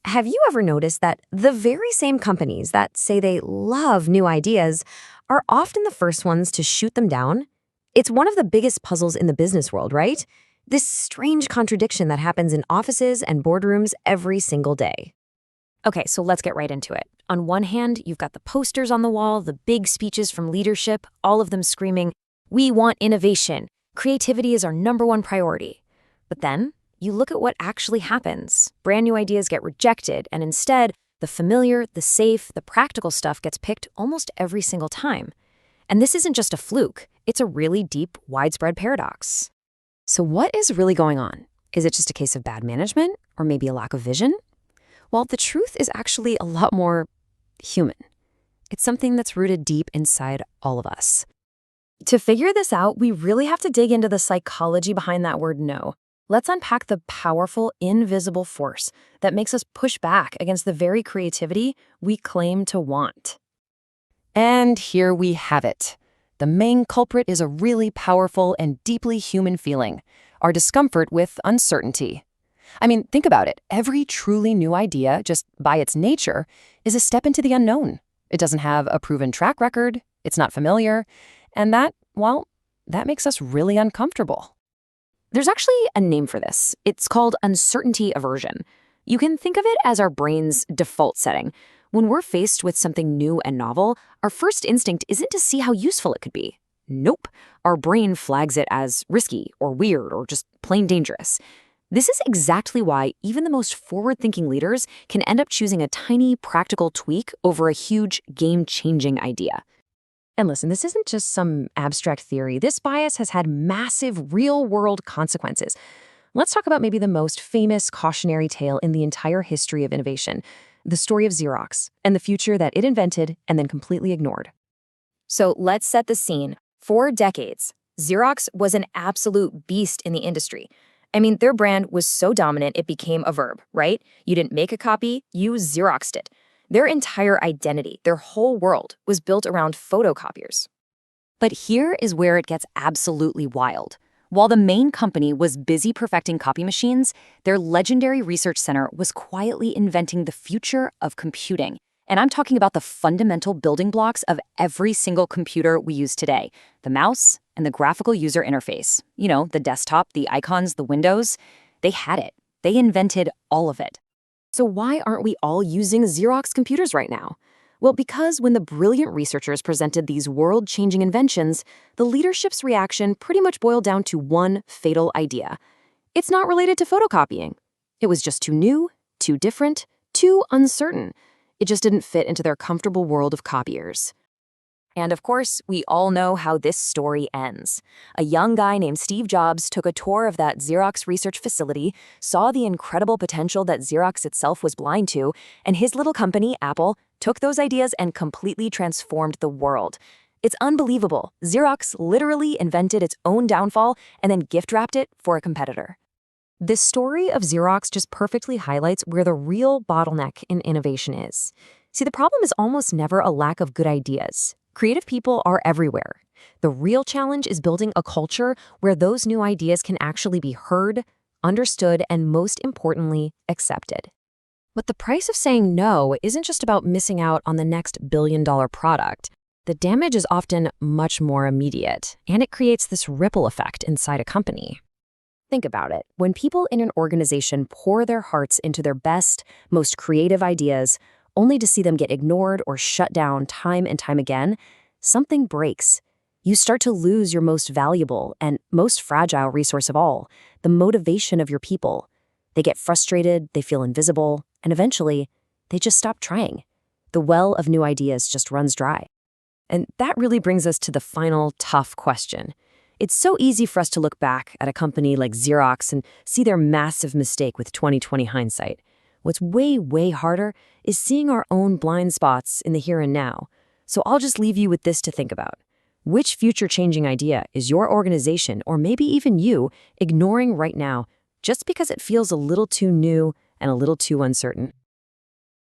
Have you ever noticed that the very same companies that say they love new ideas are often the first ones to shoot them down? It's one of the biggest puzzles in the business world, right? This strange contradiction that happens in offices and boardrooms every single day. Okay, so let's get right into it. On one hand, you've got the posters on the wall, the big speeches from leadership, all of them screaming, "We want innovation. Creativity is our #1 priority." But then, you look at what actually happens. Brand new ideas get rejected, and instead, the familiar, the safe, the practical stuff gets picked almost every single time. And this isn't just a fluke. It's a really deep, widespread paradox. So what is really going on? Is it just a case of bad management, or maybe a lack of vision? Well, the truth is actually a lot more human. It's something that's rooted deep inside all of us. To figure this out, we really have to dig into the psychology behind that word no. Let's unpack the powerful, invisible force that makes us push back against the very creativity we claim to want. And here we have it. The main culprit is a really powerful and deeply human feeling, our discomfort with uncertainty. I mean, think about it. Every truly new idea, just by its nature, is a step into the unknown. It doesn't have a proven track record, it's not familiar, and that makes us really uncomfortable. There's actually a name for this. It's called uncertainty aversion. You can think of it as our brain's default setting. When we're faced with something new and novel, our first instinct isn't to see how useful it could be. Nope. Our brain flags it as risky or weird or just plain dangerous. This is exactly why even the most forward-thinking leaders can end up choosing a tiny practical tweak over a huge game-changing idea. And listen, this isn't just some abstract theory. This bias has had massive real-world consequences. Let's talk about maybe the most famous cautionary tale in the entire history of innovation, the story of Xerox and the future that it invented and then completely ignored. So let's set the scene. For decades, Xerox was an absolute beast in the industry. I mean, their brand was so dominant it became a verb, right? You didn't make a copy, you Xeroxed it. Their entire identity, their whole world, was built around photocopiers. But here is where it gets absolutely wild. While the main company was busy perfecting copy machines, their legendary research center was quietly inventing the future of computing. And I'm talking about the fundamental building blocks of every single computer we use today: the mouse and the graphical user interface. You know, the desktop, the icons, the windows. They had it. They invented all of it. So why aren't we all using Xerox computers right now? Well, because when the brilliant researchers presented these world-changing inventions, the leadership's reaction pretty much boiled down to one fatal idea. It's not related to photocopying. It was just too new, too different, too uncertain. It just didn't fit into their comfortable world of copiers. And of course, we all know how this story ends. A young guy named Steve Jobs took a tour of that Xerox research facility, saw the incredible potential that Xerox itself was blind to, and his little company, Apple, took those ideas and completely transformed the world. It's unbelievable. Xerox literally invented its own downfall and then gift-wrapped it for a competitor. This story of Xerox just perfectly highlights where the real bottleneck in innovation is. See, the problem is almost never a lack of good ideas. Creative people are everywhere. The real challenge is building a culture where those new ideas can actually be heard, understood, and most importantly, accepted. But the price of saying no isn't just about missing out on the next billion-dollar product. The damage is often much more immediate, and it creates this ripple effect inside a company. Think about it. When people in an organization pour their hearts into their best, most creative ideas, only to see them get ignored or shut down time and time again, something breaks. You start to lose your most valuable and most fragile resource of all, the motivation of your people. They get frustrated, they feel invisible, and eventually, they just stop trying. The well of new ideas just runs dry. And that really brings us to the final tough question. It's so easy for us to look back at a company like Xerox and see their massive mistake with 20/20 hindsight. What's way, way harder is seeing our own blind spots in the here and now. So I'll just leave you with this to think about. Which future-changing idea is your organization, or maybe even you, ignoring right now just because it feels a little too new and a little too uncertain?